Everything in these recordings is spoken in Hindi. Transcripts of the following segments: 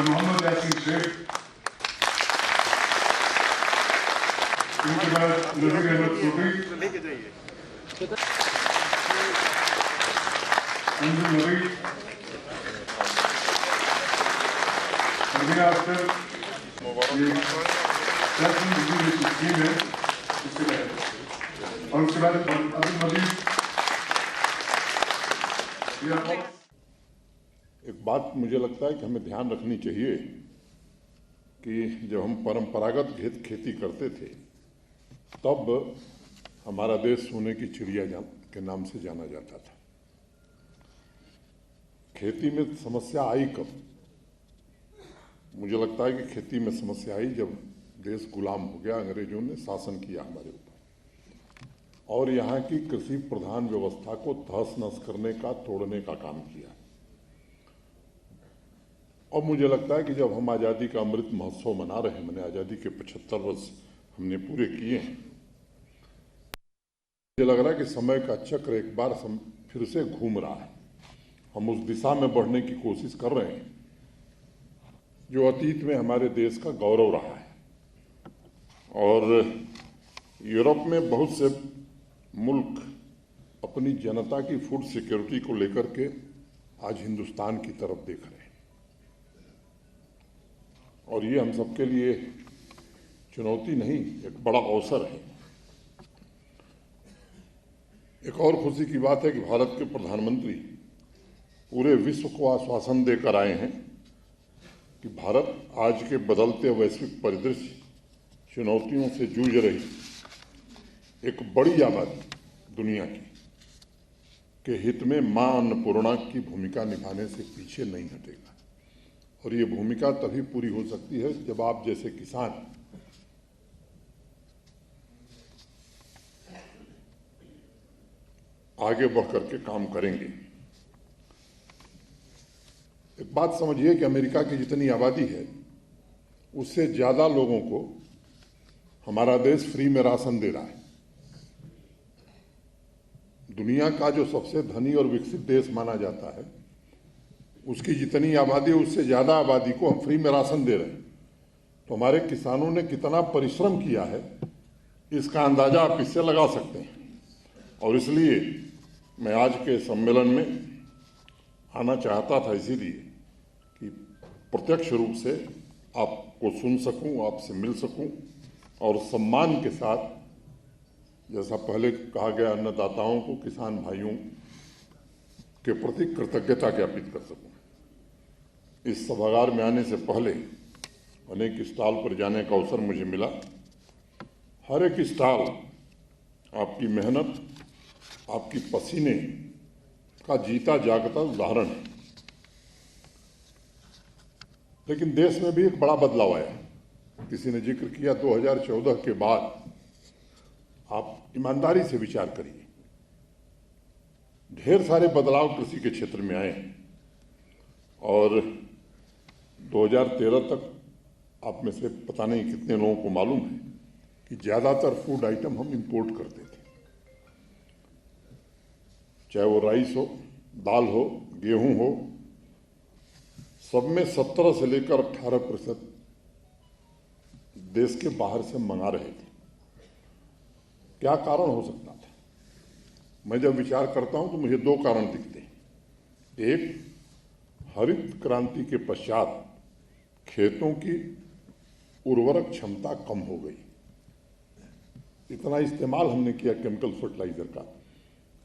मोहम्मद यासीन शेख, इनके बाद नजीर अहमद सोडी, अंजुम नबी, रबिया अख्तर, ये स्कीम है इसके तहत, और उसके बाद अब्दुल मजीद। एक बात मुझे लगता है कि हमें ध्यान रखनी चाहिए कि जब हम परंपरागत खेती करते थे तब हमारा देश सोने की चिड़िया के नाम से जाना जाता था। खेती में समस्या आई कब? मुझे लगता है कि खेती में समस्या आई जब देश गुलाम हो गया, अंग्रेजों ने शासन किया हमारे ऊपर और यहाँ की कृषि प्रधान व्यवस्था को तहस नहस करने का, तोड़ने का काम किया। और मुझे लगता है कि जब हम आज़ादी का अमृत महोत्सव मना रहे हैं, मैंने आज़ादी के 75 वर्ष हमने पूरे किए हैं, मुझे लग रहा है कि समय का चक्र एक बार फिर से घूम रहा है। हम उस दिशा में बढ़ने की कोशिश कर रहे हैं जो अतीत में हमारे देश का गौरव रहा है। और यूरोप में बहुत से मुल्क अपनी जनता की फूड सिक्योरिटी को लेकर के आज हिंदुस्तान की तरफ देख रहे हैं और ये हम सबके लिए चुनौती नहीं, एक बड़ा अवसर है। एक और खुशी की बात है कि भारत के प्रधानमंत्री पूरे विश्व को आश्वासन देकर आए हैं कि भारत आज के बदलते वैश्विक परिदृश्य, चुनौतियों से जूझ रही एक बड़ी आबादी दुनिया की के हित में मां अन्नपूर्णा की भूमिका निभाने से पीछे नहीं हटेगा। और ये भूमिका तभी पूरी हो सकती है जब आप जैसे किसान आगे बढ़ करके काम करेंगे। एक बात समझिए कि अमेरिका की जितनी आबादी है उससे ज़्यादा लोगों को हमारा देश फ्री में राशन दे रहा है। दुनिया का जो सबसे धनी और विकसित देश माना जाता है उसकी जितनी आबादी है उससे ज़्यादा आबादी को हम फ्री में राशन दे रहे हैं। तो हमारे किसानों ने कितना परिश्रम किया है इसका अंदाज़ा आप इससे लगा सकते हैं। और इसलिए मैं आज के सम्मेलन में आना चाहता था, इसीलिए कि प्रत्यक्ष रूप से आपको सुन सकूं, आपसे मिल सकूं और सम्मान के साथ, जैसा पहले कहा गया, अन्नदाताओं को, किसान भाइयों के प्रति कृतज्ञता ज्ञापित कर सकूं। इस सभागार में आने से पहले अनेक स्टॉल पर जाने का अवसर मुझे मिला। हर एक स्टॉल आपकी मेहनत, आपकी पसीने का जीता जागता उदाहरण है। लेकिन देश में भी एक बड़ा बदलाव आया। किसी ने जिक्र किया 2014 के बाद। आप ईमानदारी से विचार करिए, ढेर सारे बदलाव कृषि के क्षेत्र में आए हैं और 2013 तक आप में से पता नहीं कितने लोगों को मालूम है कि ज़्यादातर फूड आइटम हम इंपोर्ट करते थे, चाहे वो राइस हो, दाल हो, गेहूं हो, सब में 17 से लेकर 18% देश के बाहर से मंगा रहे थे। क्या कारण हो सकता था? मैं जब विचार करता हूं तो मुझे दो कारण दिखते हैं। एक, हरित क्रांति के पश्चात खेतों की उर्वरक क्षमता कम हो गई। इतना इस्तेमाल हमने किया केमिकल फर्टिलाइजर का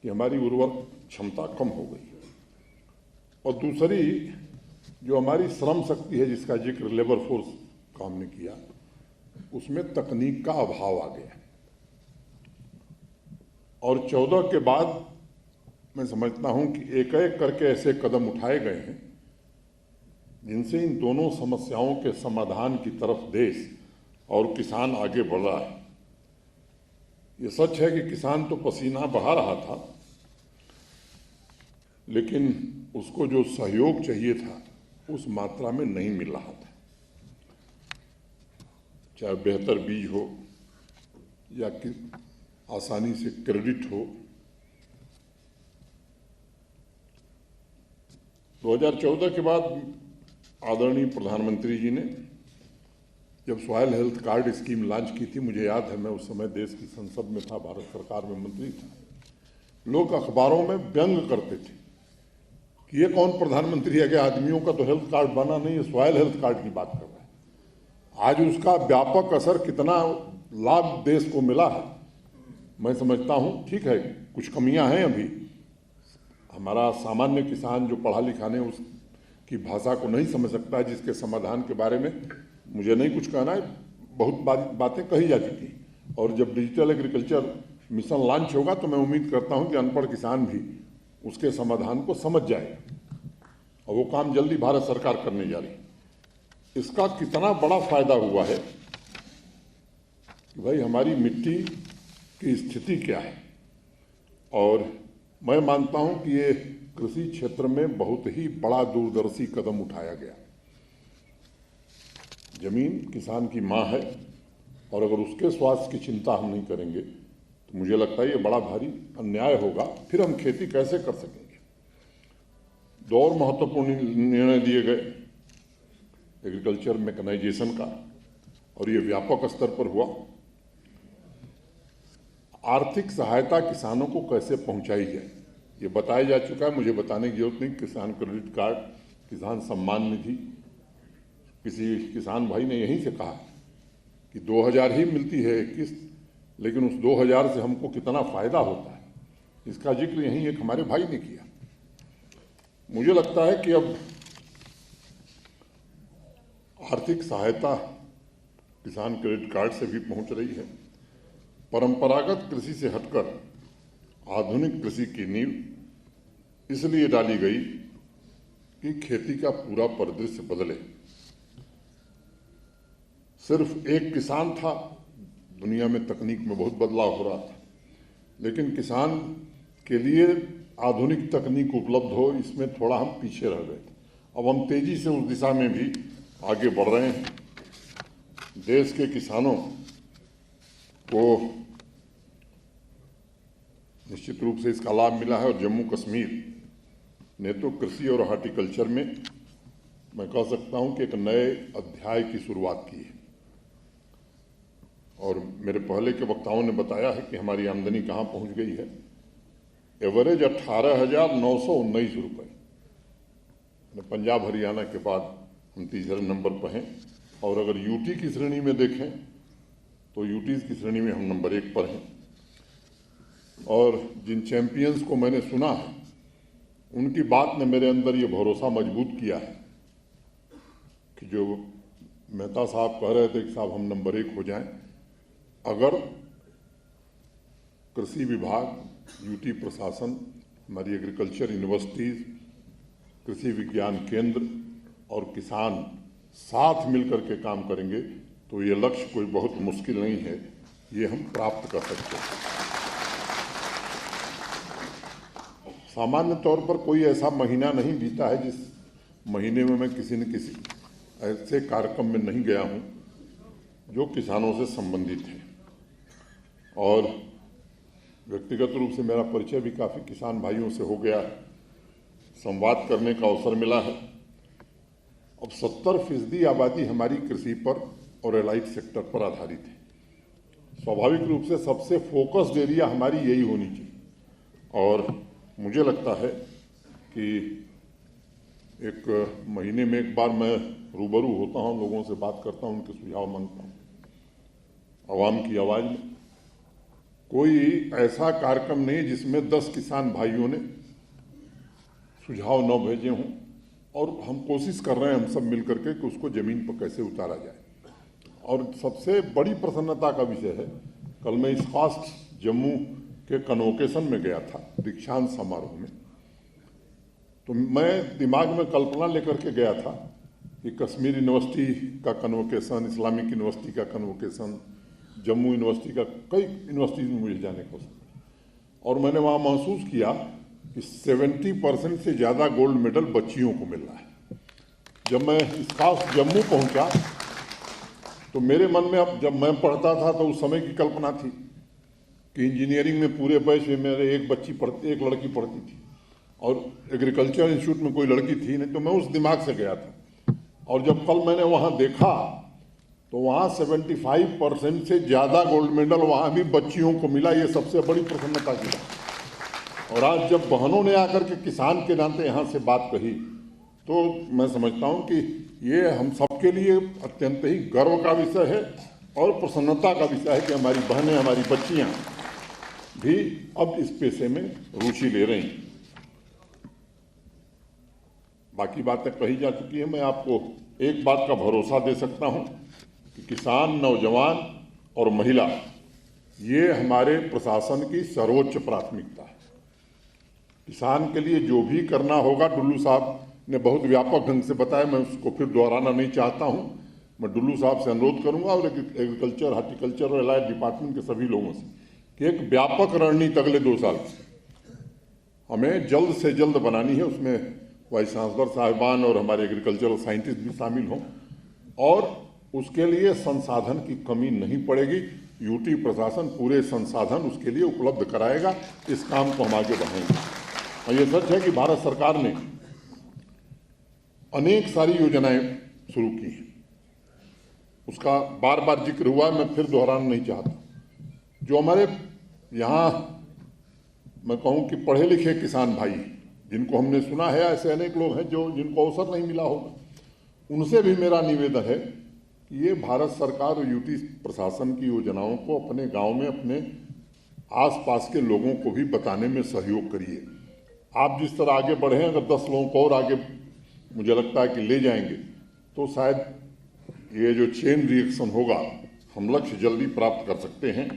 कि हमारी उर्वरक क्षमता कम हो गई। और दूसरी, जो हमारी श्रम शक्ति है जिसका जिक्र लेबर फोर्स का हमने किया, उसमें तकनीक का अभाव आ गया। और 14 के बाद मैं समझता हूं कि एक एक करके ऐसे कदम उठाए गए हैं जिनसे इन दोनों समस्याओं के समाधान की तरफ देश और किसान आगे बढ़ रहा है। ये सच है कि किसान तो पसीना बहा रहा था, लेकिन उसको जो सहयोग चाहिए था उस मात्रा में नहीं मिल रहा था। चाहे बेहतर बीज हो या कि आसानी से क्रेडिट हो। 2014 के बाद आदरणीय प्रधानमंत्री जी ने जब soil health card scheme launch की थी, मुझे याद है मैं उस समय देश की संसद में था, भारत सरकार में मंत्री था। लोग अखबारों में व्यंग करते थे कि ये कौन प्रधानमंत्री है कि आदमियों का तो हेल्थ कार्ड बना नहीं है, सॉयल हेल्थ कार्ड की बात कर रहा है। आज उसका व्यापक असर, कितना लाभ देश को मिला है, मैं समझता हूँ। ठीक है, कुछ कमियां हैं अभी। हमारा सामान्य किसान जो पढ़ा लिखा नहीं, उसकी भाषा को नहीं समझ सकता है, जिसके समाधान के बारे में मुझे नहीं कुछ कहना है, बहुत बातें कही जा चुकी हैं। और जब डिजिटल एग्रीकल्चर मिशन लॉन्च होगा तो मैं उम्मीद करता हूं कि अनपढ़ किसान भी उसके समाधान को समझ जाएगा, और वो काम जल्दी भारत सरकार करने जा रही है। इसका कितना बड़ा फायदा हुआ है कि भाई हमारी मिट्टी की स्थिति क्या है, और मैं मानता हूं कि ये कृषि क्षेत्र में बहुत ही बड़ा दूरदर्शी कदम उठाया गया। जमीन किसान की मां है, और अगर उसके स्वास्थ्य की चिंता हम नहीं करेंगे तो मुझे लगता है ये बड़ा भारी अन्याय होगा। फिर हम खेती कैसे कर सकेंगे। दो और महत्वपूर्ण निर्णय दिए गए एग्रीकल्चर मैकेनाइजेशन का, और ये व्यापक स्तर पर हुआ। आर्थिक सहायता किसानों को कैसे पहुंचाई जाए, ये बताया जा चुका है, मुझे बताने की जरूरत नहीं। किसान क्रेडिट कार्ड, किसान सम्मान निधि, किसी किसान भाई ने यहीं से कहा कि 2000 ही मिलती है किस्त, लेकिन उस 2000 से हमको कितना फायदा होता है, इसका जिक्र यहीं एक हमारे भाई ने किया। मुझे लगता है कि अब आर्थिक सहायता किसान क्रेडिट कार्ड से भी पहुंच रही है। परंपरागत कृषि से हटकर आधुनिक कृषि की नींव इसलिए डाली गई कि खेती का पूरा परिदृश्य बदले। सिर्फ एक किसान था, दुनिया में तकनीक में बहुत बदलाव हो रहा था, लेकिन किसान के लिए आधुनिक तकनीक उपलब्ध हो, इसमें थोड़ा हम पीछे रह गए। अब हम तेजी से उस दिशा में भी आगे बढ़ रहे हैं। देश के किसानों को निश्चित रूप से इसका लाभ मिला है, और जम्मू कश्मीर ने तो कृषि और हॉर्टिकल्चर में मैं कह सकता हूं कि एक नए अध्याय की शुरुआत की है। और मेरे पहले के वक्ताओं ने बताया है कि हमारी आमदनी कहां पहुंच गई है। एवरेज 18,919 रुपये। पंजाब हरियाणा के बाद हम तीसरे नंबर पर हैं, और अगर यूटी की श्रेणी में देखें तो यूटीज की श्रेणी में हम नंबर 1 पर हैं। और जिन चैंपियंस को मैंने सुना है, उनकी बात ने मेरे अंदर ये भरोसा मजबूत किया है कि जो मेहता साहब कह रहे थे कि साहब हम नंबर 1 हो जाएं, अगर कृषि विभाग, यूटी प्रशासन, हमारी एग्रीकल्चर यूनिवर्सिटीज, कृषि विज्ञान केंद्र और किसान साथ मिलकर के काम करेंगे तो ये लक्ष्य कोई बहुत मुश्किल नहीं है, ये हम प्राप्त कर सकते हैं। सामान्य तौर पर कोई ऐसा महीना नहीं बीता है जिस महीने में मैं किसी न किसी ऐसे कार्यक्रम में नहीं गया हूं जो किसानों से संबंधित है। और व्यक्तिगत रूप से मेरा परिचय भी काफ़ी किसान भाइयों से हो गया है, संवाद करने का अवसर मिला है। अब 70% आबादी हमारी कृषि पर और एलाइड सेक्टर पर आधारित है। स्वाभाविक रूप से सबसे फोकस्ड एरिया हमारी यही होनी चाहिए। और मुझे लगता है कि एक महीने में एक बार मैं रूबरू होता हूं, लोगों से बात करता हूं, उनके सुझाव मांगता हूं, आवाम की आवाज़ में। कोई ऐसा कार्यक्रम नहीं जिसमें 10 किसान भाइयों ने सुझाव न भेजे हों, और हम कोशिश कर रहे हैं हम सब मिलकर के कि उसको ज़मीन पर कैसे उतारा जाए। और सबसे बड़ी प्रसन्नता का विषय है, कल मैं इस फास्ट जम्मू के कन्वोकेशन में गया था, दीक्षांत समारोह में, तो मैं दिमाग में कल्पना लेकर के गया था कि कश्मीर यूनिवर्सिटी का कन्वोकेशन, इस्लामिक यूनिवर्सिटी का कन्वोकेशन, जम्मू यूनिवर्सिटी का, कई यूनिवर्सिटीज़ में मुझे जाने का अवसर, और मैंने वहाँ महसूस किया कि 70% से ज़्यादा गोल्ड मेडल बच्चियों को मिल रहा है। जब मैं इस खास जम्मू पहुँचा तो मेरे मन में, अब जब मैं पढ़ता था तो उस समय की कल्पना थी कि इंजीनियरिंग में पूरे बैच में मेरे एक लड़की पढ़ती थी, और एग्रीकल्चर इंस्टीट्यूट में कोई लड़की थी नहीं, तो मैं उस दिमाग से गया था और जब कल मैंने वहाँ देखा तो वहाँ 75% से ज़्यादा गोल्ड मेडल वहाँ भी बच्चियों को मिला। ये सबसे बड़ी प्रसन्नता की बात। और आज जब बहनों ने आकर के किसान के नाते यहाँ से बात कही तो मैं समझता हूँ कि ये हम सबके लिए अत्यंत ही गर्व का विषय है और प्रसन्नता का विषय है कि हमारी बहनें, हमारी बच्चियाँ भी अब इस पेशे में रुचि ले रही हैं। बाकी बातें कही जा चुकी है। मैं आपको एक बात का भरोसा दे सकता हूँ कि किसान, नौजवान और महिला ये हमारे प्रशासन की सर्वोच्च प्राथमिकता है। किसान के लिए जो भी करना होगा, डुल्लू साहब ने बहुत व्यापक ढंग से बताया, मैं उसको फिर दोहराना नहीं चाहता हूँ। मैं डुल्लू साहब से अनुरोध करूँगा और एग्रीकल्चर, हार्टिकल्चर और एलाइड डिपार्टमेंट के सभी लोगों से कि एक व्यापक रणनीति अगले 2 साल हमें जल्द से जल्द बनानी है। उसमें वाइस चांसलर साहिबान और हमारे एग्रीकल्चरल साइंटिस्ट भी शामिल हों और उसके लिए संसाधन की कमी नहीं पड़ेगी। यूटी प्रशासन पूरे संसाधन उसके लिए उपलब्ध कराएगा। इस काम को हम आगे बढ़ाएंगे। और ये सच है कि भारत सरकार ने अनेक सारी योजनाएं शुरू की हैं, उसका बार बार जिक्र हुआ, मैं फिर दोहराना नहीं चाहता। जो हमारे यहाँ मैं कहूँ कि पढ़े लिखे किसान भाई जिनको हमने सुना है, ऐसे अनेक लोग हैं जिनको अवसर नहीं मिला होगा, उनसे भी मेरा निवेदन है कि ये भारत सरकार और यूटी प्रशासन की योजनाओं को अपने गांव में, अपने आसपास के लोगों को भी बताने में सहयोग करिए। आप जिस तरह आगे बढ़े हैं, अगर 10 लोगों को और आगे मुझे लगता है कि ले जाएंगे तो शायद ये जो चेन रिएक्शन होगा, हम लक्ष्य जल्दी प्राप्त कर सकते हैं।